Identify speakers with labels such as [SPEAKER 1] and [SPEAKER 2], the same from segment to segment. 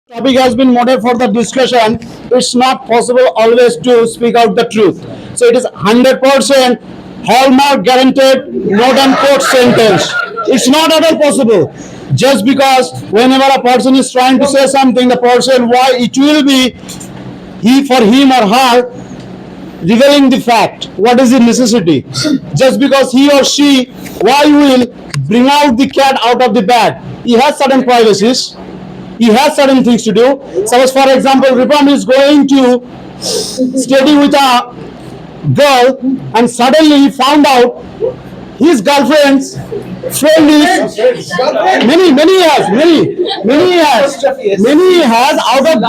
[SPEAKER 1] Topic has been model for the discussion. It's not possible always to speak out the truth. So it is 100% hallmark guaranteed, not on court sentence. It's not at all possible. Just because whenever a person is trying to say something, the person why it will be he for him or her revealing the fact. What is the necessity? Just because he or she why will bring out the cat out of the bag. He has certain privacies, he has certain things to do. Suppose, for example, Ripam is going to study with a girl, and suddenly he found out his girlfriend's friend is many has out of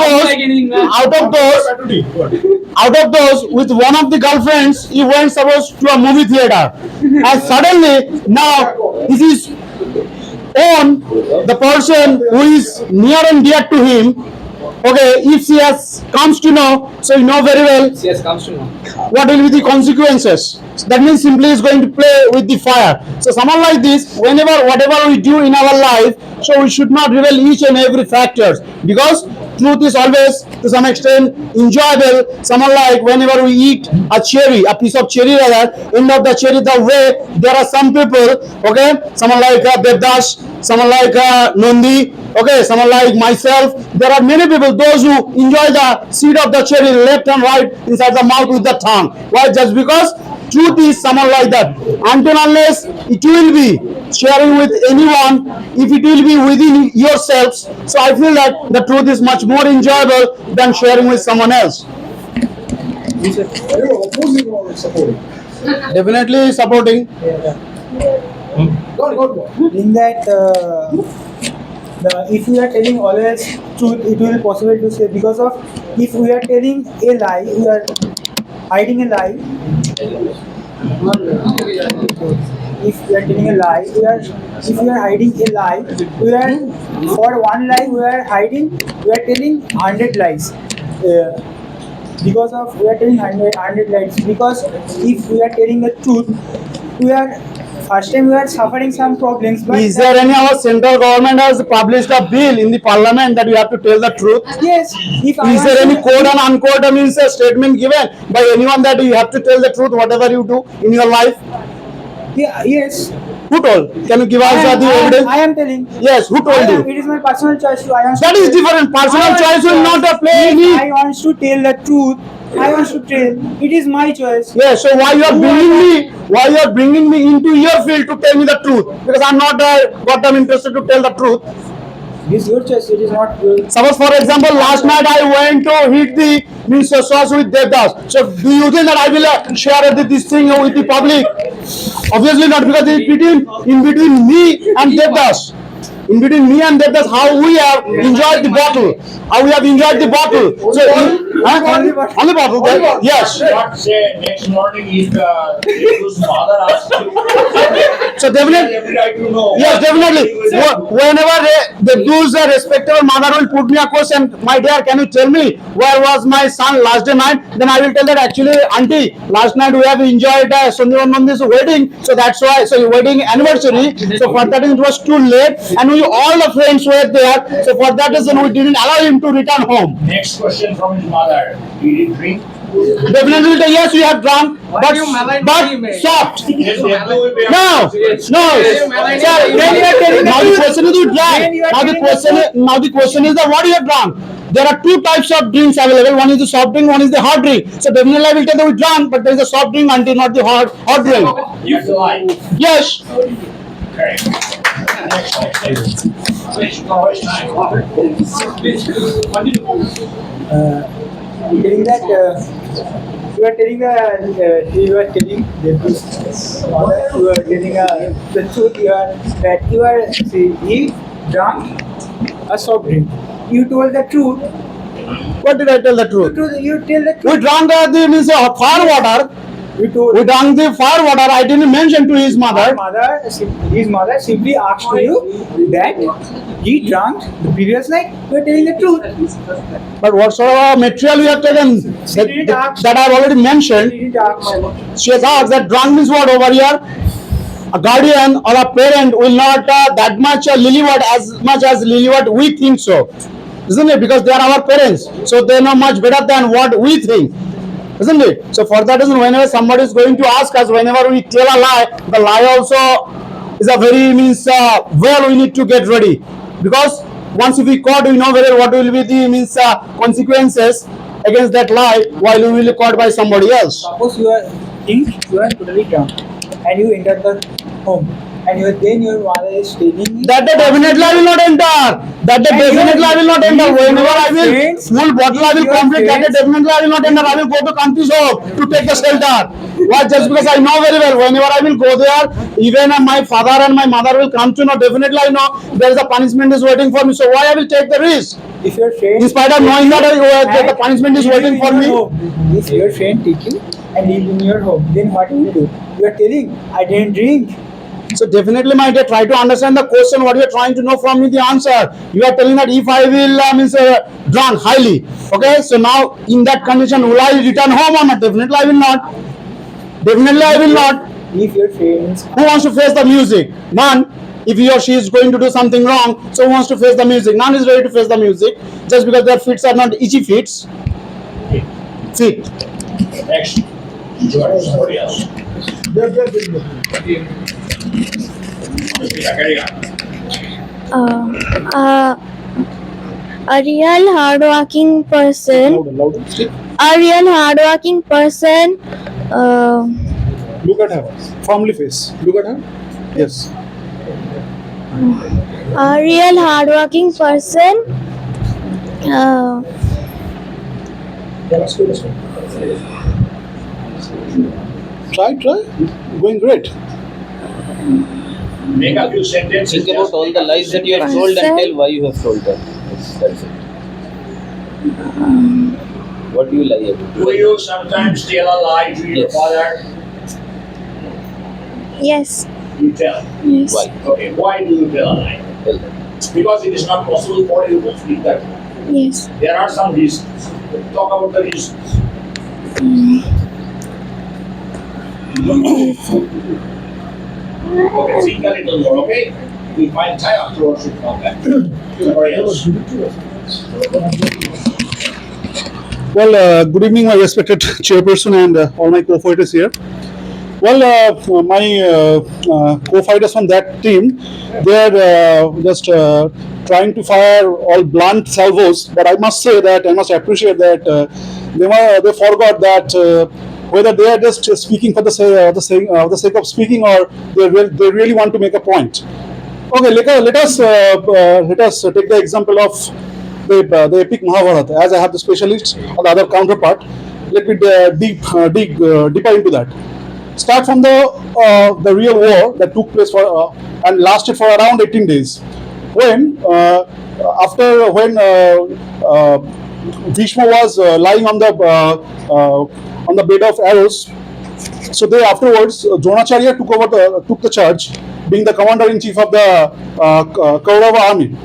[SPEAKER 1] those with one of the girlfriends he went supposed to a movie theater, and suddenly now this is on the person who is near and dear to him. Okay, if she has comes to know, so you know very well
[SPEAKER 2] Yes, comes to know.
[SPEAKER 1] what will be the consequences. So that means simply is going to play with the fire. So someone like this, whenever whatever we do in our life, so we should not reveal each and every factors, because truth is always to some extent enjoyable. Someone like whenever we eat a cherry, a piece of cherry rather, end of the cherry, the way there are some people, okay, someone like Devdas, someone like Nondi, okay, someone like myself, there are many people, those who enjoy the seed of the cherry left and right inside the mouth with the tongue. Why? Just because truth is someone like that. Until unless it will be sharing with anyone, if it will be within yourselves, so I feel that the truth is much more enjoyable than sharing with someone else.
[SPEAKER 3] Are you opposing or supporting?
[SPEAKER 1] Definitely supporting.
[SPEAKER 4] In that if we are telling always truth, it will be possible to say, because of if we are telling a lie, we are hiding a lie. If we are telling a lie, if we are hiding a lie, we are for one lie we are hiding, we are telling 100 lies. Because of we are telling 100 lies, because if we are telling the truth, we are first time we are suffering some problems. But
[SPEAKER 1] Is there any our central government has published a bill in the parliament that you have to tell the truth?
[SPEAKER 4] yes, if I
[SPEAKER 1] Is there
[SPEAKER 4] want
[SPEAKER 1] any
[SPEAKER 4] to-
[SPEAKER 1] quote and unquote means a statement given by anyone that you have to tell the truth whatever you do in your life?
[SPEAKER 4] Yeah, yes.
[SPEAKER 1] Who told? Can you give us the evidence?
[SPEAKER 4] I am telling.
[SPEAKER 1] Yes, who told you?
[SPEAKER 4] It is my personal choice to. I want
[SPEAKER 1] That
[SPEAKER 4] to
[SPEAKER 1] is
[SPEAKER 4] tell-
[SPEAKER 1] different. Personal
[SPEAKER 4] I want
[SPEAKER 1] choice will
[SPEAKER 4] to-
[SPEAKER 1] not play
[SPEAKER 4] If
[SPEAKER 1] any.
[SPEAKER 4] I want to tell the truth, I want to tell. It is my choice.
[SPEAKER 1] Yes, so why you are bringing me? Why you are bringing me into your field to tell me the truth? Because I'm not what I'm interested to tell the truth.
[SPEAKER 4] It is your choice. It is not your.
[SPEAKER 1] Suppose, for example, last night I went to hit the means sauce with Devdas. So, do you think that I will share this thing with the public? Obviously not, because it's in between me and Devdas. In between me and Devdas, how we have enjoyed the bottle. How we have enjoyed the bottle. So, only bottle. Yes.
[SPEAKER 5] What say next morning if whose father asks you?
[SPEAKER 1] So definitely.
[SPEAKER 5] Every right to know.
[SPEAKER 1] Yes, definitely. Whenever the those respectable mother will put me a question, my dear, can you tell me where was my son last night? Then I will tell that actually, auntie, last night we have enjoyed Sundavan Mandir's wedding, so that's why. So wedding anniversary. So for that it was too late, and we all the friends were there. So for that reason we didn't allow him to return home.
[SPEAKER 5] Next question from his mother. Did he drink?
[SPEAKER 1] Definitely, yes, we have drunk, but
[SPEAKER 2] you malign him, eh?
[SPEAKER 1] soft.
[SPEAKER 5] Yes, Devdu will be
[SPEAKER 1] No, no. Sir, then you are telling now the question is you drank. Now the question is that what you have drunk. There are two types of drinks available. One is the soft drink, one is the hot drink. So definitely I will tell that we drank, but there is a soft drink until not the hot drink.
[SPEAKER 5] You have to lie.
[SPEAKER 1] Yes.
[SPEAKER 5] Okay. Next. Please, no waste time. Please, continue.
[SPEAKER 4] Telling that you are telling you are telling you are telling the truth. You are see, he drank a soft drink. You told the truth.
[SPEAKER 1] What did I tell the truth?
[SPEAKER 4] You tell the
[SPEAKER 1] We
[SPEAKER 4] truth.
[SPEAKER 1] drank the means fire water.
[SPEAKER 4] You told.
[SPEAKER 1] We drank the fire water. I didn't mention to his mother.
[SPEAKER 4] His mother simply asked you that he drank the previous night. You are telling the truth.
[SPEAKER 1] But what sort of material we have taken that I've already mentioned.
[SPEAKER 4] He didn't ask.
[SPEAKER 1] She has asked that drunk means what over here? A guardian or a parent will not that much Lillyward as much as Lillyward we think so. isn't it? Because they are our parents, so they know much better than what we think, isn't it? So for that reason, whenever somebody is going to ask us, whenever we tell a lie, the lie also is a very means well we need to get ready, because once if we caught, we know very well what will be the means consequences against that lie while we will be caught by somebody else.
[SPEAKER 4] Suppose you are think you are totally drunk and you enter the home and then your mother is telling you
[SPEAKER 1] That the definitely I will not enter. That the
[SPEAKER 4] And
[SPEAKER 1] definitely I will not enter.
[SPEAKER 4] if
[SPEAKER 1] Whenever
[SPEAKER 4] your
[SPEAKER 1] I will
[SPEAKER 4] friends-
[SPEAKER 1] full bottle I
[SPEAKER 4] if
[SPEAKER 1] will
[SPEAKER 4] your
[SPEAKER 1] complete. That the
[SPEAKER 4] friends-
[SPEAKER 1] definitely I will not enter. I will go to country shop to take the shelter. Why? Just because I know very well. Whenever I will go there, even my father and my mother will come to know. Definitely I know there is a punishment is waiting for me. So why I will take the risk?
[SPEAKER 4] if your friend
[SPEAKER 1] In spite of knowing that the punishment is
[SPEAKER 4] leave
[SPEAKER 1] waiting
[SPEAKER 4] you
[SPEAKER 1] for
[SPEAKER 4] in
[SPEAKER 1] me.
[SPEAKER 4] your home. If your friend take you and leave in your home, then what will you do? You are telling I didn't drink.
[SPEAKER 1] So definitely, my dear, try to understand the question. What you are trying to know from me, the answer. You are telling that if I will means drunk highly. Okay. So now in that condition, will I return home or not? Definitely, I will not. Definitely, I will not.
[SPEAKER 4] If your friends
[SPEAKER 1] Who wants to face the music? None. If he or she is going to do something wrong, so who wants to face the music? None is ready to face the music just because their feet are not itchy feet. Feet.
[SPEAKER 5] Next, you are somebody else. Carry on.
[SPEAKER 2] uh, a real hardworking person, a real hardworking person, uh,
[SPEAKER 3] Look at her. Firmly face. Look at her. Yes.
[SPEAKER 2] a real hardworking person, uh,
[SPEAKER 3] Try. Going great.
[SPEAKER 5] Make a few sentences.
[SPEAKER 6] Think about all the lies that you have told and tell why you have told them. That's it. What do you lie about?
[SPEAKER 5] Do you sometimes tell a lie to your
[SPEAKER 6] Yes.
[SPEAKER 5] father?
[SPEAKER 2] yes,
[SPEAKER 5] You tell.
[SPEAKER 2] yes,
[SPEAKER 6] Why?
[SPEAKER 5] Okay, why do you tell a lie?
[SPEAKER 6] Tell them.
[SPEAKER 5] Because it is not possible for you to speak that.
[SPEAKER 2] yes.
[SPEAKER 5] There are some reasons. Talk about the reasons. Okay, think a little more, okay? We find time afterwards to come back. Somebody else.
[SPEAKER 3] Well, good evening, my respected chairperson and all my co-fighters here. Well, my co-fighters from that team, they're just trying to fire all blunt salvos. But I must say that I must appreciate that they forgot that whether they are just speaking for the sake of speaking, or they really want to make a point. Okay, let us take the example of the epic Mahabharata. As I have the specialist or the other counterpart, let me dig deeper into that. Start from the real war that took place for and lasted for around 18 days. When Bhishma was lying on the bed of arrows, so they afterwards Dronacharya took the charge, being the commander in chief of the Kaurava army.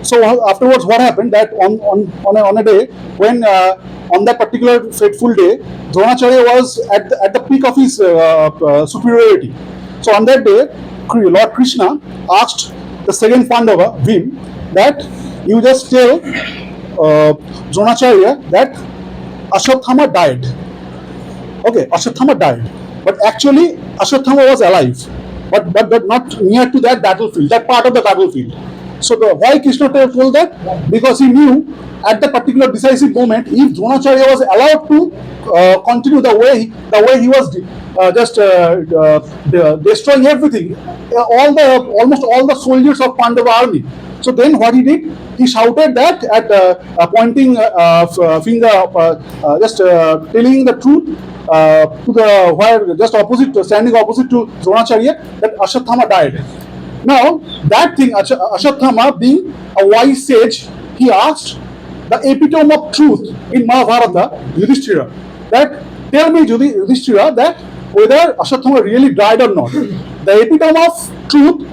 [SPEAKER 3] So afterwards, what happened that on a day when on that particular fateful day, Dronacharya was at the peak of his superiority. So on that day, Lord Krishna asked the second Pandava, Bhim, that you just tell Dronacharya that Ashwatthama died. Okay, Ashwatthama died, but actually Ashwatthama was alive, but not near to that battlefield, that part of the battlefield. So why Krishna told that? Because he knew at the particular decisive moment, if Dronacharya was allowed to continue the way he was destroying everything, almost all the soldiers of Pandava army. So then what he did? He shouted that at pointing finger, telling the truth to the where just opposite, standing opposite to Dronacharya, that Ashwatthama died. Now that thing, Ashwatthama being a wise sage, he asked the epitome of truth in Mahabharata, Yudhishthira, that tell me, Yudhishthira, that whether Ashwatthama really died or not. The epitome of truth,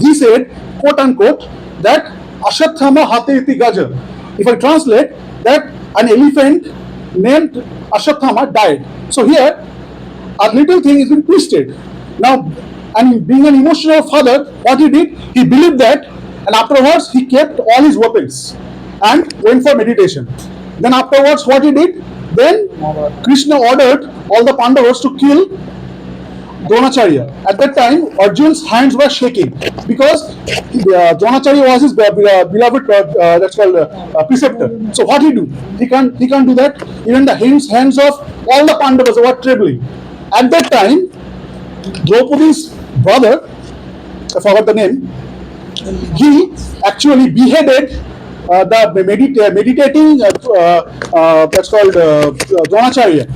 [SPEAKER 3] he said, quote unquote, that Ashwatthama hate iti gaja. If I translate, that an elephant named Ashwatthama died. So here, a little thing is been twisted. Now, and being an emotional father, what he did, he believed that, and afterwards he kept all his weapons. and went for meditation. Then afterwards, what he did? Then Krishna ordered all the Pandavas to kill Dronacharya. At that time, Arjun's hands were shaking because Dronacharya was his beloved, that's called preceptor. So what he do? He can't do that. Even the hands of all the Pandavas were trembling. At that time, Draupadi's brother, I forgot the name, he actually beheaded the meditating that's called Dronacharya.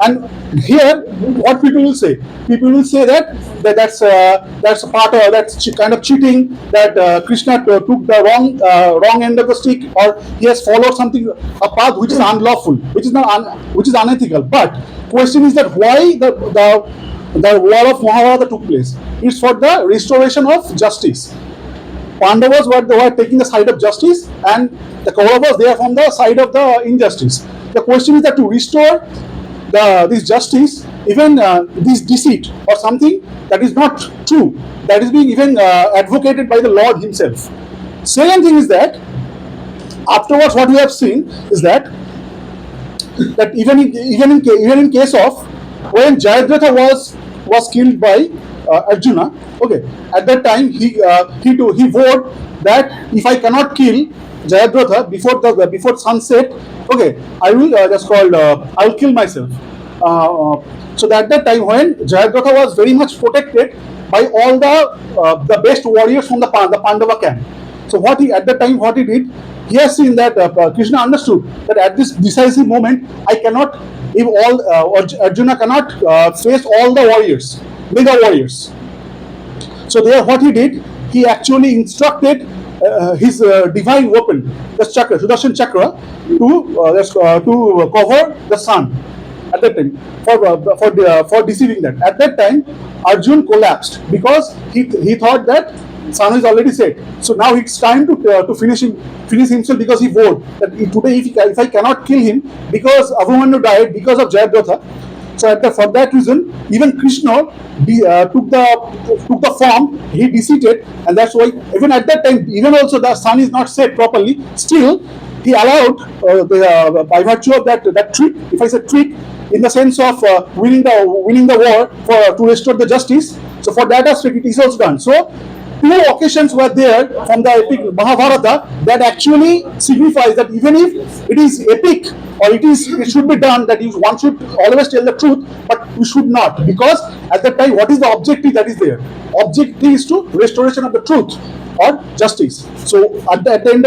[SPEAKER 3] And here, what people will say? People will say that's a part of that's kind of cheating, that Krishna took the wrong end of the stick, or he has followed something, a path which is unlawful, which is not which is unethical. But question is that why the war of Mahabharata took place? It's for the restoration of justice. Pandavas were taking the side of justice, and the Kauravas, they are from the side of the injustice. The question is that to restore this justice, even this deceit or something that is not true, that is being even advocated by the Lord himself. Second thing is that afterwards, what we have seen is that even in case of when Jayadratha was killed by Arjuna. Okay, at that time he vowed that if I cannot kill Jayadratha before sunset, okay, I will I will kill myself. So at that time when Jayadratha was very much protected by all the best warriors from the Pandava camp. So at that time what he did, he has seen that Krishna understood that at this decisive moment I cannot, if Arjuna cannot face all the warriors, mega warriors. So there, what he did, he actually instructed his divine weapon, the chakra, Sudarshan chakra, to cover the sun. At that time, for deceiving that. At that time, Arjun collapsed because he thought that sun is already set. So now it's time to finish himself, because he vowed that today if I cannot kill him, because Abhimanyu died because of Jayadratha. So for that reason, even Krishna took the form, he deceived, and that's why even at that time, even also the sun is not set properly, still he allowed by virtue of that trick, if I say trick, in the sense of winning the war to restore the justice. So for that aspect, it is also done. So two occasions were there from the epic Mahabharata that actually signifies that even if it is epic or it should be done, that one should always tell the truth, but we should not, because at that time, what is the objective that is there? Objective is to restoration of the truth or justice. So at the end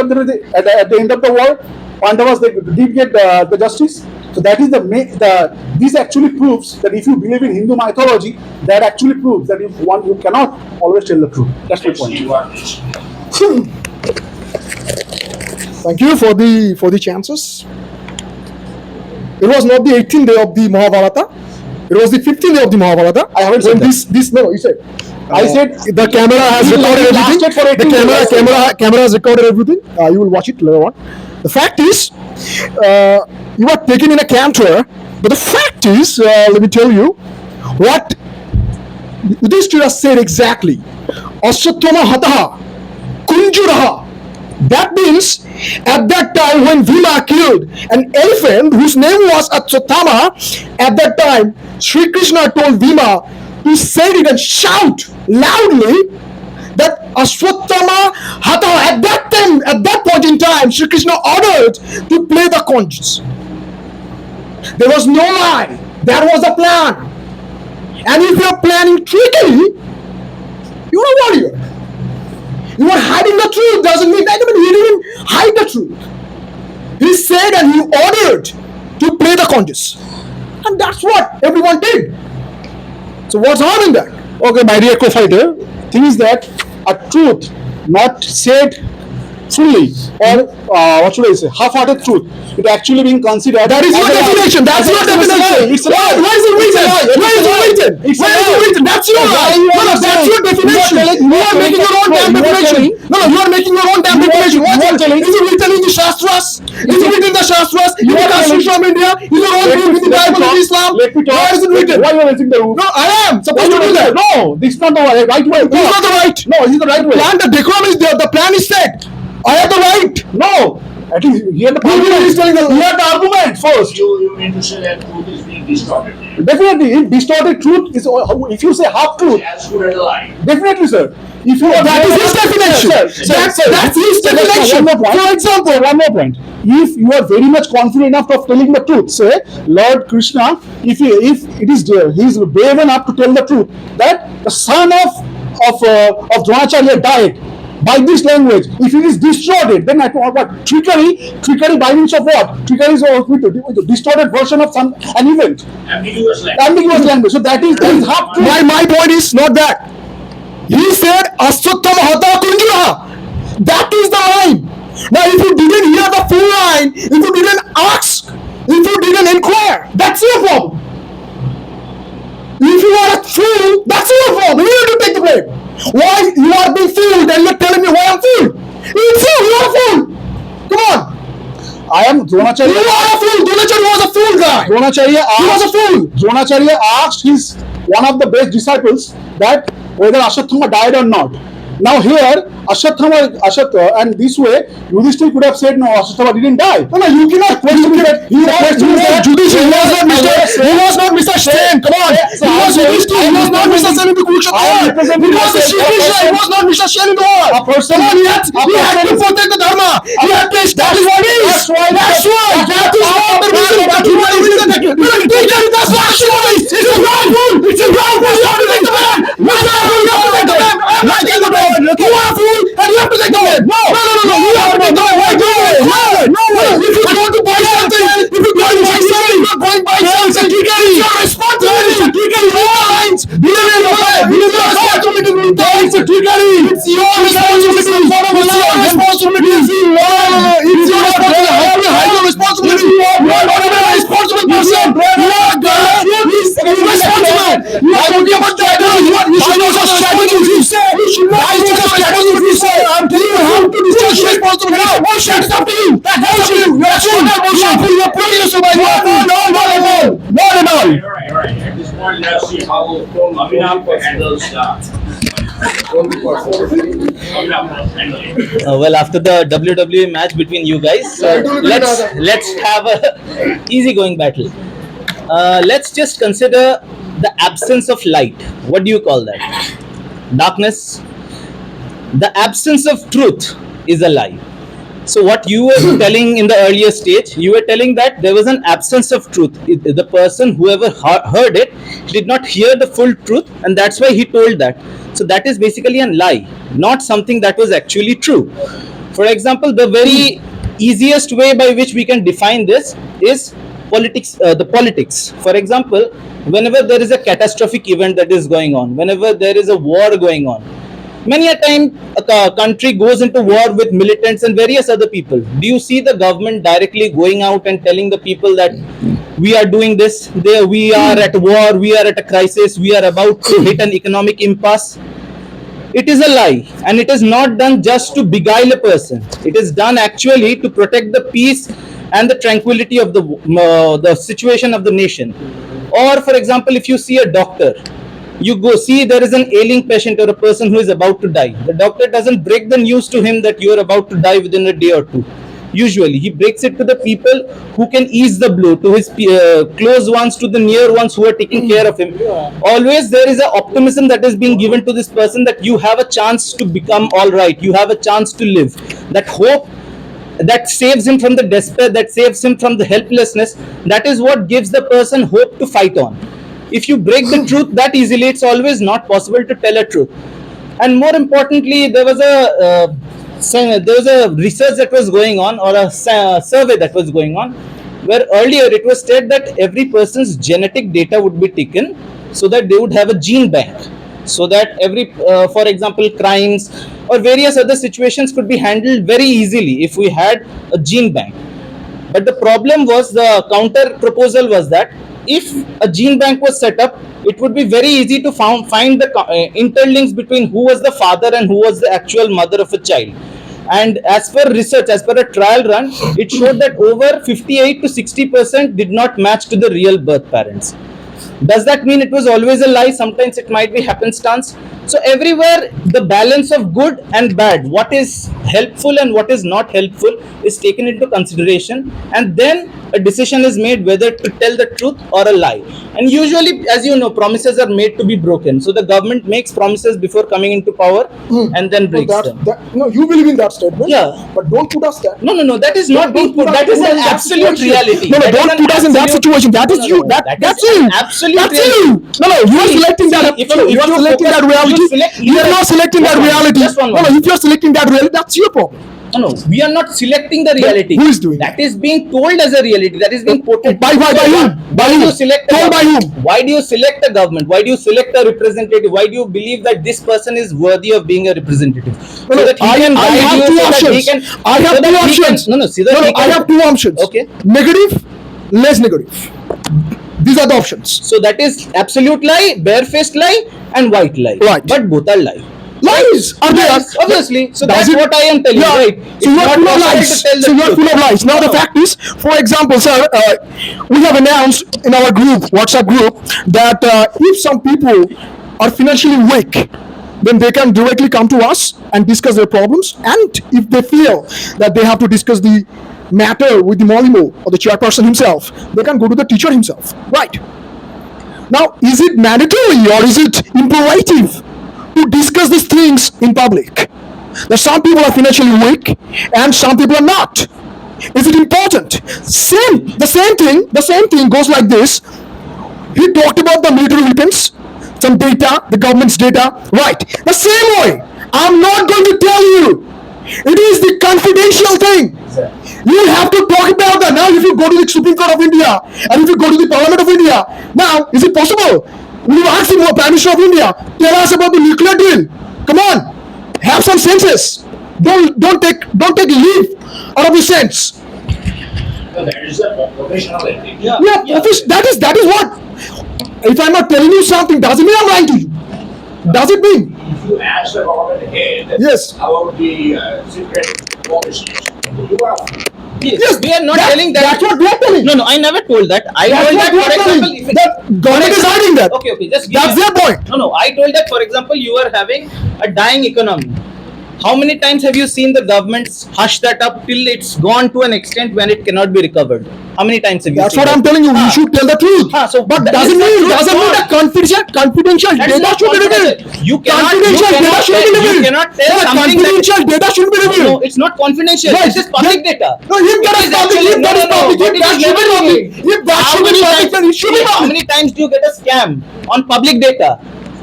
[SPEAKER 3] of the war, Pandavas, they did get the justice. So that is this actually proves that if you believe in Hindu mythology, that actually proves that you cannot always tell the truth. That's my point.
[SPEAKER 7] Thank you for the chances. It was not the 18th day of the Mahabharata. It was the 15th day of the Mahabharata.
[SPEAKER 3] I haven't said
[SPEAKER 7] this. No, you said.
[SPEAKER 3] I said
[SPEAKER 7] the camera has recorded everything. The camera has recorded everything. You will watch it later on. The fact is, you are taken in a canter, but the fact is, let me tell you, what Yudhishthira said exactly. Aswathama hataha, kunjuraha. That means, at that time when Bhima killed an elephant whose name was Aswathama, at that time, Sri Krishna told Bhima to say it and shout loudly that Aswathama hataha. At that time, at that point in time, Sri Krishna ordered to play the conches. There was no lie. That was the plan. And if you are planning trickery, you are a warrior. You are hiding the truth. Doesn't mean that he didn't hide the truth. He said and he ordered to play the conches. And that's what everyone did. So what's harm in that?
[SPEAKER 3] Okay, my dear co-fighter, thing is that a truth not said fully, or what should I say, half-hearted truth, it actually being considered.
[SPEAKER 7] That is your definition. That's your definition.
[SPEAKER 3] It's a lie.
[SPEAKER 7] Why is it written? Why is it written? Why is it written? That's your lie. No, that's your definition. You are making your own damn definition. No, you are making your own damn definition. Is it written in the Shastras? Is it written in the Shastras? In the Constitution of India? Is it all written in the Bible of Islam? Why is it written?
[SPEAKER 3] Why are you raising the roof?
[SPEAKER 7] No, I am supposed to do that.
[SPEAKER 3] No, this is not the right way.
[SPEAKER 7] This is not the right.
[SPEAKER 3] No, this is the right way.
[SPEAKER 7] Plan, the decorum is there. The plan is set. I have the right.
[SPEAKER 3] No, At least hear the
[SPEAKER 7] He's telling the-
[SPEAKER 3] hear the argument first.
[SPEAKER 5] You mean to say that truth is being distorted?
[SPEAKER 3] Definitely, if distorted truth is, if you say half truth,
[SPEAKER 5] As good as a lie.
[SPEAKER 3] definitely, sir. If you
[SPEAKER 7] That is his definition. That's his definition.
[SPEAKER 3] For example, one more point. If you are very much confident enough of telling the truth, say Lord Krishna, if it is he's brave enough to tell the truth that the son of Dronacharya died by this language. If it is distorted, then at what trickery by means of what? Trickery is with a distorted version of an event.
[SPEAKER 5] Ambiguous language.
[SPEAKER 3] Ambiguous language. So that is half truth.
[SPEAKER 7] My point is not that. He said Aswatham Hata Kunjura. That is the line. Now if you didn't hear the full line, if you didn't ask, if you didn't inquire, that's your problem. If you are a fool, that's your problem. You need to take the blame. Why you are being fooled and you're telling me why I'm fooled? It's you, you are a fool. Come on.
[SPEAKER 3] I am Dronacharya.
[SPEAKER 7] You are a fool. Dronacharya was a fool guy. He was a fool.
[SPEAKER 3] Dronacharya asked his one of the best disciples that whether Ashwatthama died or not. Now here, Ashwatthama, and this way, Yudhishthir could have said no, Ashwatthama didn't die.
[SPEAKER 7] No, you cannot question that. He was not Mr. Stain. Come on. He was Yudhishthir. He was not Mr. Sen in the Kurukshetra. He was the Shri Krishna. He was not Mr. Stain in the war. Come on, he had to protect the Dharma. He had to establish what is. That's why. That is not the reason that he was in the That's not actually. It's a wrong fool. It's a wrong fool. You have to take the man. You have to take the man. I'm not taking the man. You are a fool and you have to take the man. No. You have to take the man. Why do it? No way. If you go to buy something, if you go to buy something, you're going to buy something. It's your responsibility. Lines. Believe in your life. It's your responsibility. It's your responsibility. It's your responsibility. It's your responsibility. How do you hide your responsibility? You are not even a responsible person. You are a girl. He's responsible. You are talking about strategy. You should know the strategy. You say. You should know the strategy. You say. I'm telling you how to discharge your responsibility. Bullshit. It's up to you. That's bullshit. You're a fool. You're putting yourself by your No, not at all. Not at all.
[SPEAKER 5] All right. At this point, let's see how Amitabh handles
[SPEAKER 6] Well, after the WWE match between you guys, let's have a easygoing battle. Let's just consider the absence of light. What do you call that? Darkness. The absence of truth is a lie. So what you were telling in the earlier stage, you were telling that there was an absence of truth. The person, whoever heard it, did not hear the full truth, and that's why he told that. So that is basically a lie, not something that was actually true. For example, the very easiest way by which we can define this is politics. The politics. For example, whenever there is a catastrophic event that is going on, whenever there is a war going on, many a time a country goes into war with militants and various other people. Do you see the government directly going out and telling the people that we are doing this, we are at war, we are at a crisis, we are about to hit an economic impasse? It is a lie, and it is not done just to beguile a person. It is done actually to protect the peace and the tranquility of the situation of the nation. Or for example, if you see a doctor, you go see there is an ailing patient or a person who is about to die. The doctor doesn't break the news to him that you are about to die within a day or two. Usually he breaks it to the people who can ease the blow, to his close ones, to the near ones who are taking care of him. Always there is an optimism that is being given to this person that you have a chance to become all right, you have a chance to live. That hope that saves him from the despair, that saves him from the helplessness, that is what gives the person hope to fight on. If you break the truth that easily, it's always not possible to tell a truth. And more importantly, there was a research that was going on, or a survey that was going on, where earlier it was said that every person's genetic data would be taken so that they would have a gene bank, so that every for example crimes or various other situations could be handled very easily if we had a gene bank. But the problem was, the counter proposal was that if a gene bank was set up, it would be very easy to find the interlinks between who was the father and who was the actual mother of a child. And as per research, as per a trial run, it showed that over 58 to 60% did not match to the real birth parents. Does that mean it was always a lie? Sometimes it might be happenstance. So everywhere the balance of good and bad, what is helpful and what is not helpful, is taken into consideration, and then a decision is made whether to tell the truth or a lie. And usually, as you know, promises are made to be broken. So the government makes promises before coming into power and then breaks them.
[SPEAKER 7] No, you believe in that statement.
[SPEAKER 6] Yeah.
[SPEAKER 7] But don't put us there.
[SPEAKER 6] No, no, no. That is not being put. That is an absolute reality.
[SPEAKER 7] No, no,
[SPEAKER 6] That is
[SPEAKER 7] don't
[SPEAKER 6] an
[SPEAKER 7] put us in that
[SPEAKER 6] absolute-
[SPEAKER 7] situation. That is
[SPEAKER 6] No, no,
[SPEAKER 7] you.
[SPEAKER 6] no.
[SPEAKER 7] That's
[SPEAKER 6] is
[SPEAKER 7] you.
[SPEAKER 6] an absolute
[SPEAKER 7] That's
[SPEAKER 6] reality.
[SPEAKER 7] you. No, no, you are
[SPEAKER 6] See,
[SPEAKER 7] selecting that.
[SPEAKER 6] if
[SPEAKER 7] No, no,
[SPEAKER 6] you
[SPEAKER 7] you are
[SPEAKER 6] focus-
[SPEAKER 7] selecting that
[SPEAKER 6] you
[SPEAKER 7] reality.
[SPEAKER 6] select-
[SPEAKER 7] You are not selecting that
[SPEAKER 6] Just one-
[SPEAKER 7] reality.
[SPEAKER 6] just one
[SPEAKER 7] No, no,
[SPEAKER 6] moment.
[SPEAKER 7] if you are selecting that reality, that's your problem.
[SPEAKER 6] No, no, we are not selecting the reality.
[SPEAKER 7] who is doing
[SPEAKER 6] that? Is being told as a reality. That is being portrayed.
[SPEAKER 7] By whom? By
[SPEAKER 6] Why do
[SPEAKER 7] whom?
[SPEAKER 6] you select?
[SPEAKER 7] Told by whom?
[SPEAKER 6] Why do you select a government? Why do you select a representative? Why do you believe that this person is worthy of being a representative?
[SPEAKER 7] No, no,
[SPEAKER 6] that he
[SPEAKER 7] I
[SPEAKER 6] can
[SPEAKER 7] have
[SPEAKER 6] guide you,
[SPEAKER 7] two
[SPEAKER 6] so that he
[SPEAKER 7] options.
[SPEAKER 6] can-
[SPEAKER 7] I have
[SPEAKER 6] so that
[SPEAKER 7] two
[SPEAKER 6] he can-
[SPEAKER 7] options.
[SPEAKER 6] No, no, so that
[SPEAKER 7] No,
[SPEAKER 6] he
[SPEAKER 7] no, I
[SPEAKER 6] can-
[SPEAKER 7] have two options.
[SPEAKER 6] Okay.
[SPEAKER 7] Negative, less negative. These are the options.
[SPEAKER 6] So that is absolute lie, barefaced lie, and white lie.
[SPEAKER 7] Right.
[SPEAKER 6] But both are lie.
[SPEAKER 7] Lies are there.
[SPEAKER 6] Yes, obviously. So
[SPEAKER 7] Does
[SPEAKER 6] that's
[SPEAKER 7] it-
[SPEAKER 6] what I am telling
[SPEAKER 7] Yeah.
[SPEAKER 6] you, right?
[SPEAKER 7] So you are full of lies.
[SPEAKER 6] To tell the
[SPEAKER 7] So you are
[SPEAKER 6] truth.
[SPEAKER 7] full of lies. Now the fact is, for example, sir, we have announced in our group, WhatsApp group, that if some people are financially weak, then they can directly come to us and discuss their problems. And if they feel that they have to discuss the matter with the Molimo or the chairperson himself, they can go to the teacher himself. Right. Now, is it mandatory or is it imperative to discuss these things in public? That some people are financially weak and some people are not. Is it important? The same thing goes like this. He talked about the military weapons, some data, the government's data. Right. The same way, I'm not going to tell you. It is the confidential thing. You have to talk about that. Now, if you go to the Supreme Court of India and if you go to the Parliament of India, now, is it possible? We will ask the Prime Minister of India, tell us about the nuclear deal. Come on, have some senses. Don't take leave out of your sense.
[SPEAKER 5] No, that is a professional ethics.
[SPEAKER 7] Yeah, that is what. If I'm not telling you something, doesn't mean I'm lying to you. Does it mean?
[SPEAKER 5] If you ask the government head
[SPEAKER 7] Yes.
[SPEAKER 5] about the secret policies, you are
[SPEAKER 6] Yes, we are not
[SPEAKER 7] That-
[SPEAKER 6] telling that.
[SPEAKER 7] That's what we are telling.
[SPEAKER 6] No, no, I never told that. I
[SPEAKER 7] That's
[SPEAKER 6] told
[SPEAKER 7] what
[SPEAKER 6] that,
[SPEAKER 7] we
[SPEAKER 6] for
[SPEAKER 7] are telling.
[SPEAKER 6] example, if it-
[SPEAKER 7] The government is hiding that.
[SPEAKER 6] Okay, okay, just give
[SPEAKER 7] That's
[SPEAKER 6] me-
[SPEAKER 7] their point.
[SPEAKER 6] No, no, I told that, for example, you are having a dying economy. How many times have you seen the governments hush that up till it's gone to an extent when it cannot be recovered? How many times have you
[SPEAKER 7] That's
[SPEAKER 6] seen
[SPEAKER 7] what
[SPEAKER 6] that?
[SPEAKER 7] I'm telling you. You should tell the truth.
[SPEAKER 6] So
[SPEAKER 7] But
[SPEAKER 6] that
[SPEAKER 7] doesn't
[SPEAKER 6] is the
[SPEAKER 7] mean
[SPEAKER 6] truth
[SPEAKER 7] that confidential
[SPEAKER 6] That is
[SPEAKER 7] data
[SPEAKER 6] not
[SPEAKER 7] should be
[SPEAKER 6] confidential.
[SPEAKER 7] revealed.
[SPEAKER 6] You cannot-
[SPEAKER 7] Confidential
[SPEAKER 6] you
[SPEAKER 7] data
[SPEAKER 6] cannot
[SPEAKER 7] should be
[SPEAKER 6] tell- you
[SPEAKER 7] revealed.
[SPEAKER 6] cannot tell
[SPEAKER 7] No,
[SPEAKER 6] something that-
[SPEAKER 7] confidential data should be
[SPEAKER 6] No,
[SPEAKER 7] revealed.
[SPEAKER 6] it's not confidential.
[SPEAKER 7] Right.
[SPEAKER 6] This is public
[SPEAKER 7] Then-
[SPEAKER 6] data.
[SPEAKER 7] No, if that
[SPEAKER 6] It
[SPEAKER 7] is public,
[SPEAKER 6] actually-
[SPEAKER 7] if that is
[SPEAKER 6] no, no,
[SPEAKER 7] public,
[SPEAKER 6] but
[SPEAKER 7] if
[SPEAKER 6] it
[SPEAKER 7] that
[SPEAKER 6] is
[SPEAKER 7] should be
[SPEAKER 6] never
[SPEAKER 7] public,
[SPEAKER 6] revealed.
[SPEAKER 7] if that
[SPEAKER 6] How
[SPEAKER 7] should be
[SPEAKER 6] many
[SPEAKER 7] public,
[SPEAKER 6] times-
[SPEAKER 7] then it should be
[SPEAKER 6] How
[SPEAKER 7] public.
[SPEAKER 6] many times do you get a scam on public data?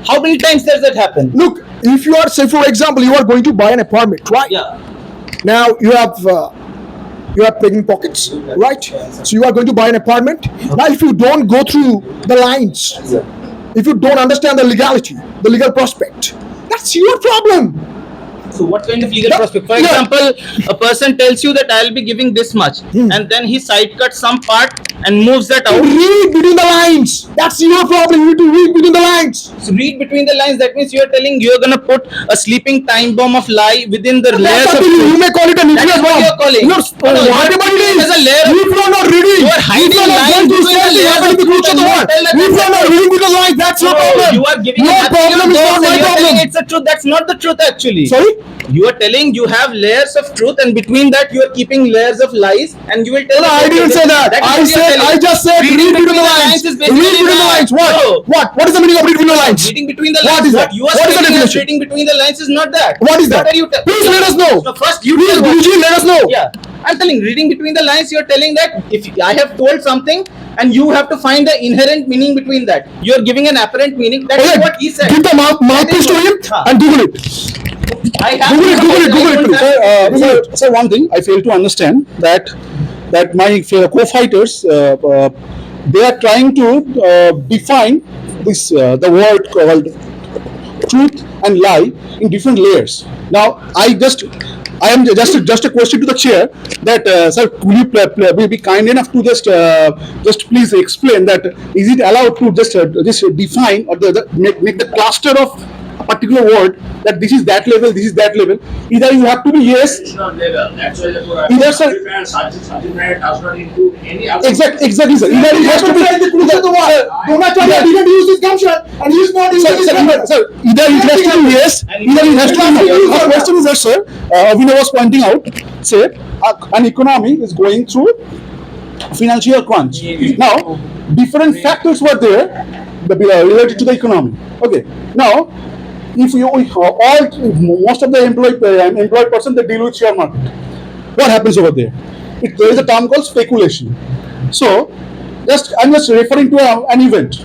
[SPEAKER 6] How many times does that happen?
[SPEAKER 7] Look, if you are, say for example, you are going to buy an apartment, right?
[SPEAKER 6] Yeah.
[SPEAKER 7] Now you are picking pockets, right? So you are going to buy an apartment. Now, if you don't go through the lines, if you don't understand the legality, the legal prospect, that's your problem.
[SPEAKER 6] So what kind of legal
[SPEAKER 7] Yeah,
[SPEAKER 6] prospect? For
[SPEAKER 7] yeah.
[SPEAKER 6] example, a person tells you that I'll be giving this much, and then he side cuts some part and moves that out.
[SPEAKER 7] Read between the lines. That's your problem. You need to read between the lines.
[SPEAKER 6] So read between the lines. That means you are telling you're gonna put a sleeping time bomb of lie within the layers
[SPEAKER 7] That's
[SPEAKER 6] of
[SPEAKER 7] up to you. You
[SPEAKER 6] truth.
[SPEAKER 7] may call it a
[SPEAKER 6] That
[SPEAKER 7] nuclear
[SPEAKER 6] is what
[SPEAKER 7] bomb.
[SPEAKER 6] you're calling.
[SPEAKER 7] No,
[SPEAKER 6] No, you are
[SPEAKER 7] whatever
[SPEAKER 6] putting
[SPEAKER 7] it
[SPEAKER 6] it
[SPEAKER 7] is.
[SPEAKER 6] as a layer of-
[SPEAKER 7] If you are not reading,
[SPEAKER 6] You are hiding
[SPEAKER 7] if you are not
[SPEAKER 6] lines
[SPEAKER 7] going to
[SPEAKER 6] between
[SPEAKER 7] say
[SPEAKER 6] the
[SPEAKER 7] you
[SPEAKER 6] layers
[SPEAKER 7] are going
[SPEAKER 6] of
[SPEAKER 7] to
[SPEAKER 6] truth
[SPEAKER 7] the
[SPEAKER 6] and
[SPEAKER 7] truth
[SPEAKER 6] you
[SPEAKER 7] one.
[SPEAKER 6] tell that
[SPEAKER 7] If you are
[SPEAKER 6] that's
[SPEAKER 7] not
[SPEAKER 6] the
[SPEAKER 7] reading between the lines, that's your
[SPEAKER 6] No,
[SPEAKER 7] problem.
[SPEAKER 6] you are giving
[SPEAKER 7] Your
[SPEAKER 6] an
[SPEAKER 7] problem
[SPEAKER 6] absolute
[SPEAKER 7] is
[SPEAKER 6] dose
[SPEAKER 7] not
[SPEAKER 6] and
[SPEAKER 7] my
[SPEAKER 6] you are telling
[SPEAKER 7] problem.
[SPEAKER 6] it's the truth. That's not the truth actually.
[SPEAKER 7] Sorry?
[SPEAKER 6] You are telling you have layers of truth, and between that you are keeping layers of lies, and you will tell.
[SPEAKER 7] No, I didn't say that. I just said read between the lines.
[SPEAKER 6] is
[SPEAKER 7] Read between the lines. What?
[SPEAKER 6] No.
[SPEAKER 7] What is the meaning of read between the lines?
[SPEAKER 6] Reading between the
[SPEAKER 7] What
[SPEAKER 6] lines.
[SPEAKER 7] is that?
[SPEAKER 6] You are
[SPEAKER 7] What is the
[SPEAKER 6] stating as
[SPEAKER 7] definition?
[SPEAKER 6] reading between the lines is not that.
[SPEAKER 7] What is that?
[SPEAKER 6] What are you
[SPEAKER 7] Please let us know.
[SPEAKER 6] So first you
[SPEAKER 7] Please,
[SPEAKER 6] tell what-
[SPEAKER 7] Guruji, let us know.
[SPEAKER 6] Yeah, I'm telling reading between the lines. You're telling that if I have told something, and you have to find the inherent meaning between that. You are giving an apparent meaning. That is
[SPEAKER 7] Okay,
[SPEAKER 6] what he said.
[SPEAKER 7] give the mouthpiece to him
[SPEAKER 6] Huh.
[SPEAKER 7] and Google it.
[SPEAKER 6] I have
[SPEAKER 7] Google it, please.
[SPEAKER 3] Sir, one thing I fail to understand that my co-fighters they are trying to define this the word called truth and lie in different layers. Now, I am just a question to the chair that sir, will you be kind enough to just please explain that is it allowed to just define or make the cluster of a particular word that this is that level, this is that level. Either you have to be yes.
[SPEAKER 5] It's not level. That's why the
[SPEAKER 3] Either, sir-
[SPEAKER 5] certificate does not include any other.
[SPEAKER 3] Exactly, sir. Either it has to be.
[SPEAKER 7] Donald Trump didn't use his gumption and he's not using his gumption.
[SPEAKER 3] Sir, either it has to be yes, either it has to be no. My question is that, sir, Avina was pointing out, say, an economy is going through financial crunch. Now, different factors were there related to the economy. Okay. Now, if you most of the employed person, they deal with share market. What happens over there? There is a term called speculation. So, I'm just referring to an event.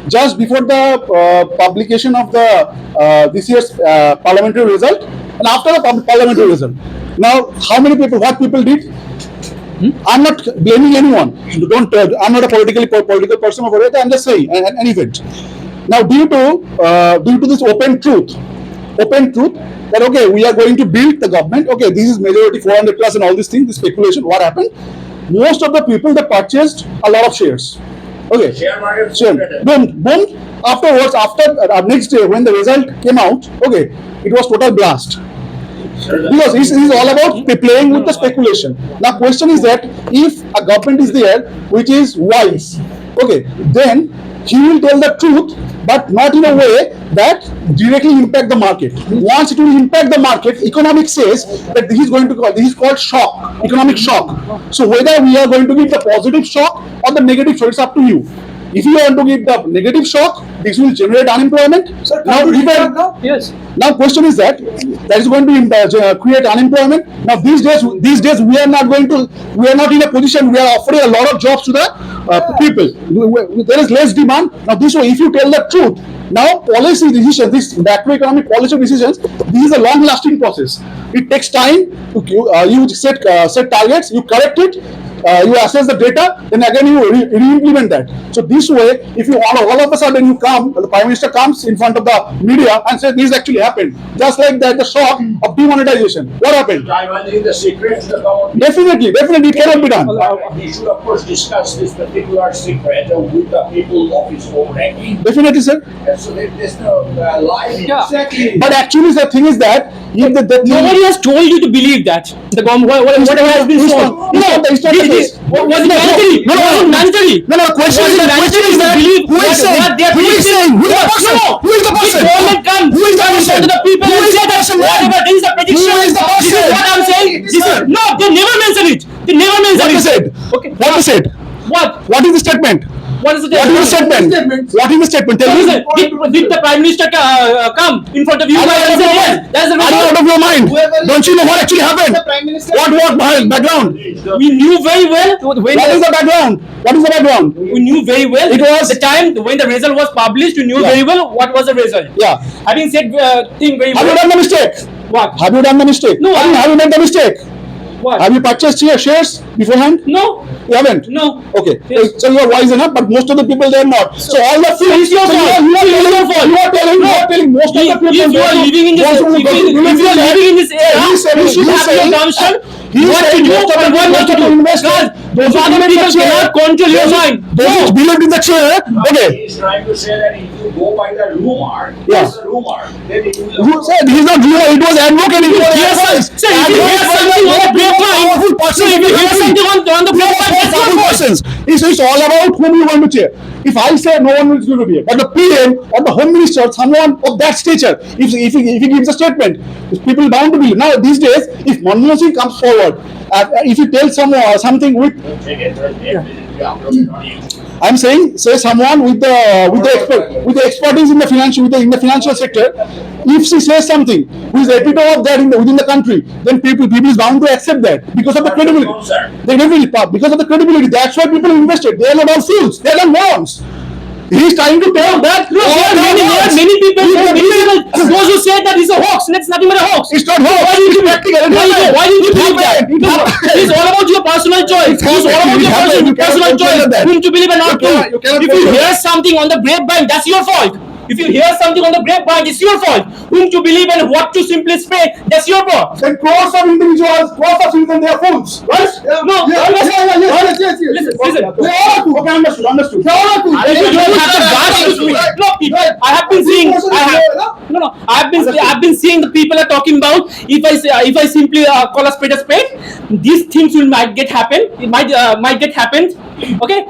[SPEAKER 3] Just before the publication of the this year's parliamentary result, and after the parliamentary result. Now, what people did? I'm not blaming anyone. I'm not a political person over it. I'm just saying an event. Now, due to this open truth, that okay, we are going to build the government. Okay, this is majority 400 plus and all these things. This speculation. What happened? Most of the people they purchased a lot of shares. Okay.
[SPEAKER 5] Share market.
[SPEAKER 3] Boom. Afterwards, after next day when the result came out, okay, it was total blast. Because this is all about playing with the speculation. Now, question is that if a government is there which is wise, okay, then he will tell the truth, but not in a way that directly impact the market. Once it will impact the market, economics says that this is called shock, economic shock. So whether we are going to give the positive shock or the negative shock, it's up to you. If you want to give the negative shock, this will generate unemployment.
[SPEAKER 4] Sir, yes.
[SPEAKER 3] Now, question is that is going to create unemployment. Now, these days we are not in a position. We are offering a lot of jobs to the people. There is less demand. Now, this way, if you tell the truth, now policy decisions, this macroeconomic policy decisions, this is a long-lasting process. It takes time. You set targets, you correct it. You assess the data, then again you re-implement that. So this way, if you all of a sudden you come, the Prime Minister comes in front of the media and says this actually happened, just like that, the shock of demonetization. What happened?
[SPEAKER 5] Divulging the secrets of the government.
[SPEAKER 3] Definitely, it cannot be done.
[SPEAKER 5] He should of course discuss this particular secret with the people of his own ranking.
[SPEAKER 3] Definitely, sir.
[SPEAKER 5] And so there's no lie.
[SPEAKER 4] Yeah.
[SPEAKER 5] Exactly.
[SPEAKER 3] But actually, the thing is that if
[SPEAKER 8] Nobody has told you to believe that. The government, whatever has been shown. Was it mandatory? No, it wasn't mandatory.
[SPEAKER 3] No, question is that who is saying? Who is the person?
[SPEAKER 8] Government comes
[SPEAKER 3] Who is the person?
[SPEAKER 8] to the people
[SPEAKER 3] Who
[SPEAKER 8] and
[SPEAKER 3] is
[SPEAKER 8] say
[SPEAKER 3] the
[SPEAKER 8] that
[SPEAKER 3] person?
[SPEAKER 8] whatever, this is the prediction.
[SPEAKER 3] Who is the
[SPEAKER 8] This is
[SPEAKER 3] person?
[SPEAKER 8] what I'm saying. No, they never mention it. They never mention
[SPEAKER 3] What
[SPEAKER 8] it.
[SPEAKER 3] is said?
[SPEAKER 8] Okay.
[SPEAKER 3] What is said?
[SPEAKER 8] What?
[SPEAKER 3] What is the statement?
[SPEAKER 8] What is the
[SPEAKER 3] What is the statement? What is the statement? Tell me.
[SPEAKER 8] Did the Prime Minister come in front of you
[SPEAKER 3] Are you
[SPEAKER 8] and
[SPEAKER 3] out of
[SPEAKER 8] say
[SPEAKER 3] your
[SPEAKER 8] yes?
[SPEAKER 3] mind?
[SPEAKER 8] That's the
[SPEAKER 3] Are you out
[SPEAKER 8] result.
[SPEAKER 3] of your mind? Don't you know what actually happened? What background?
[SPEAKER 8] We knew very well when
[SPEAKER 3] What is the background? What is the background?
[SPEAKER 8] we knew very well
[SPEAKER 3] It was-
[SPEAKER 8] the time when the result was published. You knew
[SPEAKER 3] Yeah.
[SPEAKER 8] very well what was the result.
[SPEAKER 3] Yeah.
[SPEAKER 8] Having said thing very
[SPEAKER 3] Have you
[SPEAKER 8] well.
[SPEAKER 3] done the mistake?
[SPEAKER 8] What?
[SPEAKER 3] Have you done the mistake?
[SPEAKER 8] No,
[SPEAKER 3] Have you made the mistake?
[SPEAKER 8] What?
[SPEAKER 3] Have you purchased your shares beforehand?
[SPEAKER 8] No.
[SPEAKER 3] You haven't?
[SPEAKER 8] No.
[SPEAKER 3] Okay.
[SPEAKER 8] Yes.
[SPEAKER 3] So you are wise enough, but most of the people they are not. So all the
[SPEAKER 8] it's your fault.
[SPEAKER 3] You are
[SPEAKER 8] It's your fault.
[SPEAKER 3] telling most of the people.
[SPEAKER 8] If you are living in this, if you are living in this era, you should have your assumption what to do and what not to do. Because those other people cannot control your mind.
[SPEAKER 3] Those believed in the chair. Okay.
[SPEAKER 5] He's trying to say that if you go by the rumor,
[SPEAKER 3] Yeah.
[SPEAKER 5] it's a rumor, then it will.
[SPEAKER 3] Who said he's not rumor? It was advocating. It was
[SPEAKER 8] Yes,
[SPEAKER 3] advice.
[SPEAKER 8] sir. If you hear something on the grapevine,
[SPEAKER 3] Powerful person.
[SPEAKER 8] if you hear something on the grapevine, that's your
[SPEAKER 3] Powerful
[SPEAKER 8] fault.
[SPEAKER 3] persons. It's all about whom you want to cheer. If I say no one is going to be here, but the PM or the Home Minister, someone of that stature, if he gives a statement, people are bound to believe. Now these days, if Manmohan Singh comes forward, if you tell someone something with,
[SPEAKER 5] Take it, we upload it on YouTube.
[SPEAKER 3] I'm saying, say someone with the expertise in the financial sector, if she says something who is the epitome of that within the country, then people is bound to accept that because of the credibility. They definitely because of the credibility. That's why people invested. They are not all fools. They are not morons. He's trying to tell that.
[SPEAKER 8] There are many people, those who say that it's a hoax, and it's nothing but a hoax.
[SPEAKER 3] It's not hoax.
[SPEAKER 8] Why did you
[SPEAKER 3] practical.
[SPEAKER 8] Why did you believe that? It's all about your personal choice. It's all about your personal choice. Whom to believe and not to.
[SPEAKER 3] You cannot
[SPEAKER 8] If you
[SPEAKER 3] control
[SPEAKER 8] hear something on the grapevine, that's your fault. If you hear something on the grapevine, it's your fault. Whom to believe and what to simply spread, that's your fault.
[SPEAKER 3] Then crores of individuals, crores of citizens, they are fools. Right?
[SPEAKER 8] No,
[SPEAKER 3] Yes.
[SPEAKER 8] listen.
[SPEAKER 3] Okay, understood.
[SPEAKER 8] If you don't have the guts to speak, no, people I have been seeing. I've been seeing the people are talking about if I simply call a spade, these things might get happen. It might get happened. Okay.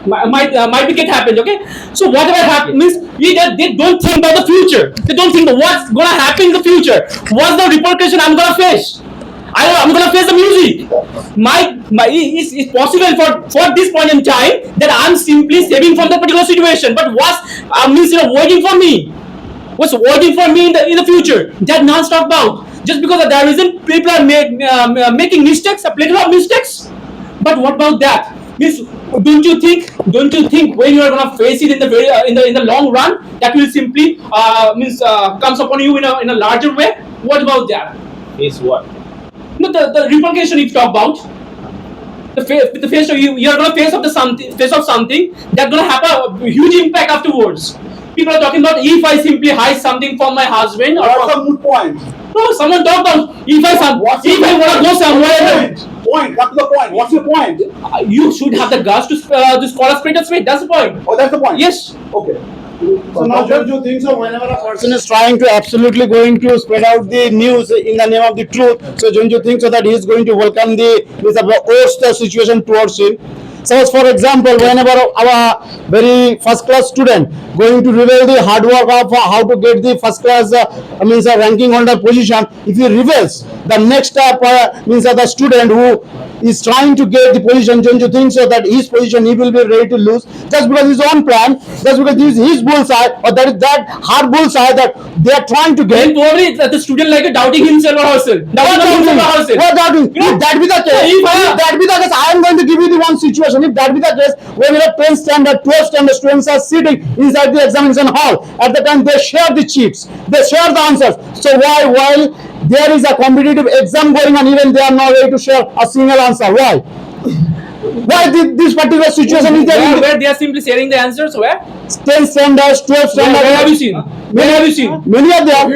[SPEAKER 8] Might be get happened. Okay. So whatever happens means they don't think about the future. They don't think what's gonna happen in the future. What's the repercussion I'm gonna face. I'm gonna face the music. It's possible for this point in time that I'm simply saving from the particular situation. But what's means waiting for me? What's waiting for me in the future? That non-stop about. Just because there isn't people are making mistakes, a plethora of mistakes. But what about that? Means don't you think when you are gonna face it in the very in the long run that will simply comes upon you in a larger way? What about that?
[SPEAKER 6] Is what?
[SPEAKER 8] No, the repercussion you talk about. The face of you are gonna face of something that's gonna have a huge impact afterwards. People are talking about if I simply hide something from my husband or
[SPEAKER 3] That's a moot point.
[SPEAKER 8] no, someone talk about if I wanna go somewhere.
[SPEAKER 3] Point. Come to the point. What's your point?
[SPEAKER 8] You should have the guts to call a spade a spade. That's the point.
[SPEAKER 3] Oh, that's the point.
[SPEAKER 8] Yes.
[SPEAKER 3] Okay.
[SPEAKER 1] So now don't you think so whenever a person is trying to absolutely going to spread out the news in the name of the truth, so don't you think so that he is going to welcome the with a worst situation towards him? So for example, whenever our very first class student going to reveal the hard work of how to get the first class ranking holder position, if he reveals the next step means the student who is trying to get the position, don't you think so that his position he will be ready to lose just because his own plan, just because this is his bullseye or that is that hard bullseye that they are trying to
[SPEAKER 8] Then
[SPEAKER 1] get.
[SPEAKER 8] probably the student like doubting himself or herself. Doubting himself or herself.
[SPEAKER 1] What doubting? If that be the case,
[SPEAKER 8] if
[SPEAKER 1] if that be the case, I am going to give you the one situation. If that be the case, when your 10th standard, 12th standard students are sitting inside the examination hall, at the time they share the cheats, they share the answers. So why, while there is a competitive exam going on, even they are not ready to share a single answer? Why? Why this particular situation is there?
[SPEAKER 8] Where they are simply sharing the answers. Where?
[SPEAKER 1] 10th standards, 12th standard.
[SPEAKER 8] Where have you seen? Where have you seen?
[SPEAKER 1] Many of them.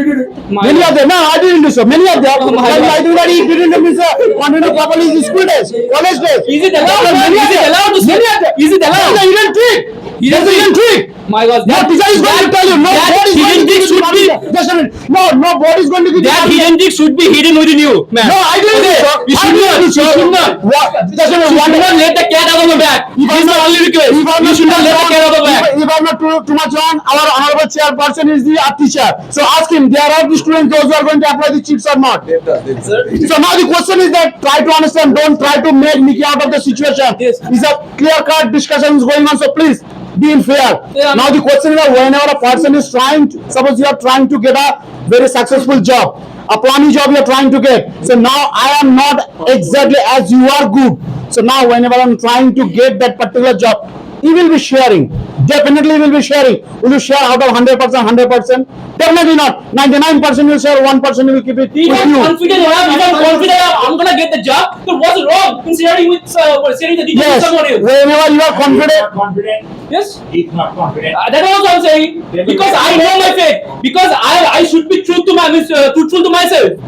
[SPEAKER 1] Many of them. No, I didn't do so. Many of them. I do that. He didn't continue properly his school days, college days.
[SPEAKER 8] Is it allowed? Is it allowed to say? Is it allowed?
[SPEAKER 1] He didn't trick. He doesn't trick.
[SPEAKER 8] My God,
[SPEAKER 1] No teacher is going to tell you. No board is going to give you the just a minute. No board is going to give you
[SPEAKER 8] that hidden trick should be hidden within you, man.
[SPEAKER 1] No, I didn't do so.
[SPEAKER 8] You should not. You should not.
[SPEAKER 1] Just a minute.
[SPEAKER 8] You should not let the cat out of the bag. This is my only request. You should not let the cat out of the bag.
[SPEAKER 1] If I'm not too much on, our honorable chairperson is the teacher. So ask him. There are the students those who are going to apply the cheats or not. So now the question is that try to understand. Don't try to make Mickey out of the situation.
[SPEAKER 8] Yes.
[SPEAKER 1] It's a clear-cut discussion is going on. So please be fair.
[SPEAKER 8] Yeah.
[SPEAKER 1] Now the question is that whenever a person is trying to, suppose you are trying to get a very successful job, a plummy job you are trying to get. So now I am not exactly as you are good. So now whenever I am trying to get that particular job, he will be sharing. Definitely will be sharing. Will you share out of 100%, 100%? Definitely not. 99% will share, 1% will keep it with
[SPEAKER 8] If I'm
[SPEAKER 1] you.
[SPEAKER 8] confident, I'm gonna get the job. So what's wrong in sharing sharing the details
[SPEAKER 1] Yes,
[SPEAKER 8] with someone else?
[SPEAKER 1] whenever you are confident.
[SPEAKER 5] Confident.
[SPEAKER 8] Yes.
[SPEAKER 5] If not confident.
[SPEAKER 8] That's also I'm saying because I know my faith. Because I should be truthful to myself.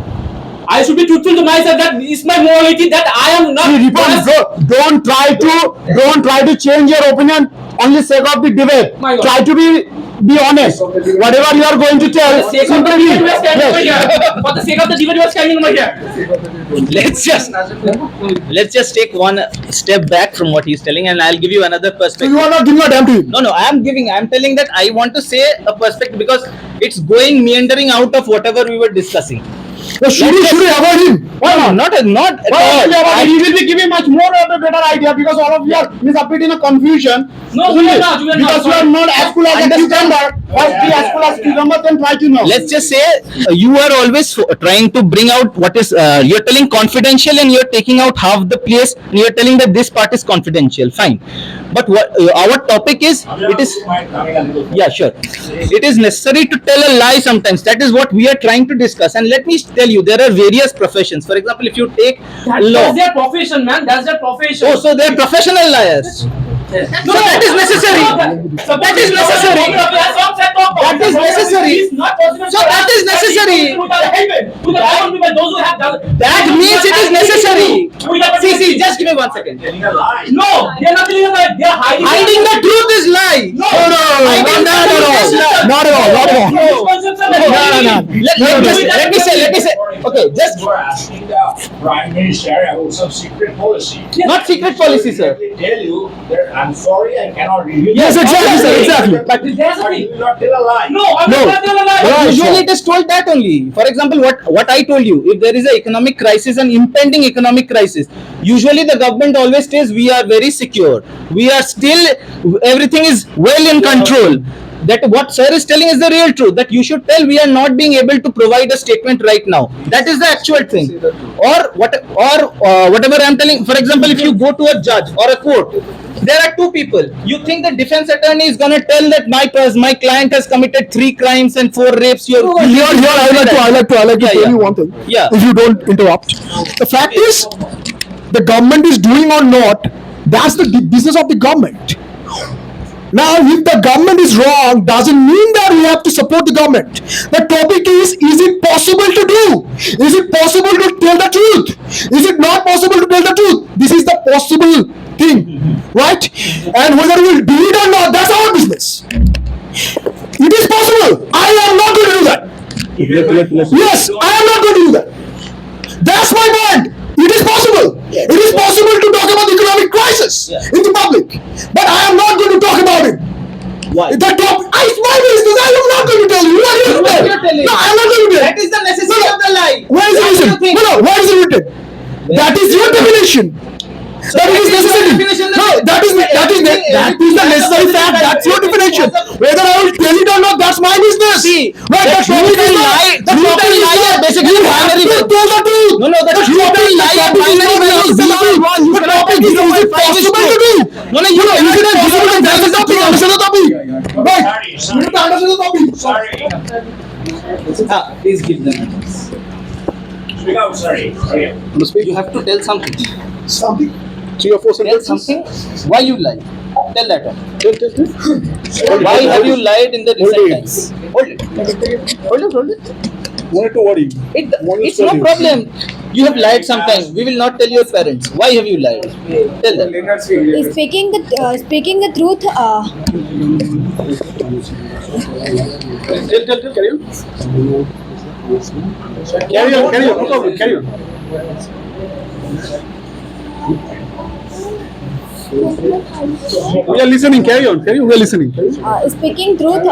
[SPEAKER 8] I should be truthful to myself. That is my morality. That I am not.
[SPEAKER 1] Don't try to change your opinion only sake of the debate.
[SPEAKER 8] My God.
[SPEAKER 1] Try to be honest. Whatever you are going to tell,
[SPEAKER 8] For the sake of the
[SPEAKER 1] simply
[SPEAKER 8] debate, we are standing over
[SPEAKER 1] yes.
[SPEAKER 8] here. For the sake of the debate, we are standing over here.
[SPEAKER 6] Let's just take one step back from what he's telling, and I'll give you another
[SPEAKER 7] So
[SPEAKER 6] perspective.
[SPEAKER 7] you are not giving a damn to him.
[SPEAKER 6] No, I'm telling that I want to say a perspective because it's going meandering out of whatever we were discussing.
[SPEAKER 7] So should we avoid him?
[SPEAKER 6] Why not? Not at all.
[SPEAKER 1] He will be giving much more of a better idea because all of you are a bit in a confusion.
[SPEAKER 8] No, we are not. We are
[SPEAKER 1] Because you
[SPEAKER 8] not.
[SPEAKER 1] are not as cool as a cucumber. First be as cool as cucumber, then try to know.
[SPEAKER 6] Let's just say you are always trying to bring out what is you're telling confidential and you're taking out half the place and you're telling that this part is confidential. Fine, but what our topic is, it is yeah, sure, it is necessary to tell a lie sometimes. That is what we are trying to discuss. And let me tell you, there are various professions. For example, if you take law.
[SPEAKER 8] That's their profession, man. That's their profession.
[SPEAKER 6] Oh, so they're professional liars. So that is necessary. So that is necessary. That is necessary. So that is necessary. That means it is necessary. See, just give me 1 second.
[SPEAKER 5] Telling a lie.
[SPEAKER 8] No, they are not telling a lie. They are hiding.
[SPEAKER 6] Hiding the truth is lie.
[SPEAKER 7] No, not at all. Not at all.
[SPEAKER 6] No. Let me say. Okay, just
[SPEAKER 5] You are asking the Prime Minister about some secret policy.
[SPEAKER 6] not secret policy, sir.
[SPEAKER 5] They tell you that I'm sorry, I cannot reveal.
[SPEAKER 7] Yes, exactly, sir, exactly.
[SPEAKER 6] But
[SPEAKER 5] But you will not tell a lie.
[SPEAKER 8] No, I'm
[SPEAKER 7] No.
[SPEAKER 8] not telling a lie.
[SPEAKER 7] Right,
[SPEAKER 6] usually
[SPEAKER 7] sir.
[SPEAKER 6] it is told that only. For example, what I told you, if there is an economic crisis, an impending economic crisis, usually the government always says we are very secure. We are still, everything is well in control. That what sir is telling is the real truth. That you should tell we are not being able to provide a statement right now. That is the actual thing. Or whatever I am telling. For example, if you go to a judge or a court, there are two people. You think the defense attorney is gonna tell that my client has committed 3 crimes and 4 rapes?
[SPEAKER 7] Here, I like to
[SPEAKER 6] Yeah,
[SPEAKER 7] tell
[SPEAKER 6] yeah.
[SPEAKER 7] you one thing.
[SPEAKER 6] Yeah.
[SPEAKER 7] If you don't interrupt, the fact is, the government is doing or not, that's the business of the government. Now, if the government is wrong, doesn't mean that we have to support the government. The topic is it possible to do? Is it possible to tell the truth? Is it not possible to tell the truth? This is the possible thing, right? And whether we'll do it or not, that's our business. It is possible. I am not going to do that. Yes, I am not going to do that. That's my point. It is possible. It is possible to talk about the economic crisis in the public, but I am not going to talk about it.
[SPEAKER 6] Why?
[SPEAKER 7] It's my business. I am not going to tell you. You are here to tell.
[SPEAKER 6] You're telling.
[SPEAKER 7] No, I am not going to tell.
[SPEAKER 6] That is the necessity of the lie.
[SPEAKER 7] Where is it
[SPEAKER 6] What do you
[SPEAKER 7] written?
[SPEAKER 6] think?
[SPEAKER 7] No, where is it written? That is your definition. That
[SPEAKER 6] that
[SPEAKER 7] is
[SPEAKER 6] is your
[SPEAKER 7] necessary.
[SPEAKER 6] definition.
[SPEAKER 7] No, that is the necessary fact. That's your definition. Whether I will tell it or not, that's my business.
[SPEAKER 6] See,
[SPEAKER 7] right?
[SPEAKER 6] the
[SPEAKER 7] The
[SPEAKER 6] truth
[SPEAKER 7] topic is
[SPEAKER 6] and
[SPEAKER 7] not.
[SPEAKER 6] lie- the
[SPEAKER 7] The
[SPEAKER 6] truth
[SPEAKER 7] topic
[SPEAKER 6] and
[SPEAKER 7] is
[SPEAKER 6] lie are
[SPEAKER 7] not.
[SPEAKER 6] basically
[SPEAKER 7] You have
[SPEAKER 6] binary
[SPEAKER 7] to
[SPEAKER 6] values.
[SPEAKER 7] tell the truth.
[SPEAKER 6] No, the truth and lie are binary values.
[SPEAKER 7] The topic is it possible to do?
[SPEAKER 6] No,
[SPEAKER 7] You know, is it possible to that's the topic? Understand the topic? Right.
[SPEAKER 5] Sorry,
[SPEAKER 7] You have to understand the topic.
[SPEAKER 5] sorry.
[SPEAKER 6] Please give them.
[SPEAKER 5] Speak out, sorry.
[SPEAKER 6] You have to tell something.
[SPEAKER 7] Something. 3 or 4
[SPEAKER 6] Tell
[SPEAKER 7] sentences.
[SPEAKER 6] something. Why you lie? Tell that one.
[SPEAKER 7] Tell.
[SPEAKER 6] Why have you lied in the recent times? Hold it. Hold it.
[SPEAKER 7] Wanted to worry.
[SPEAKER 6] It's no problem. You have lied sometimes. We will not tell your parents. Why have you lied? Tell them.
[SPEAKER 2] Speaking the truth,
[SPEAKER 7] Tell. Carry on. Carry on. No problem. Carry on. We are listening. Carry on. We are listening.
[SPEAKER 2] speaking truth.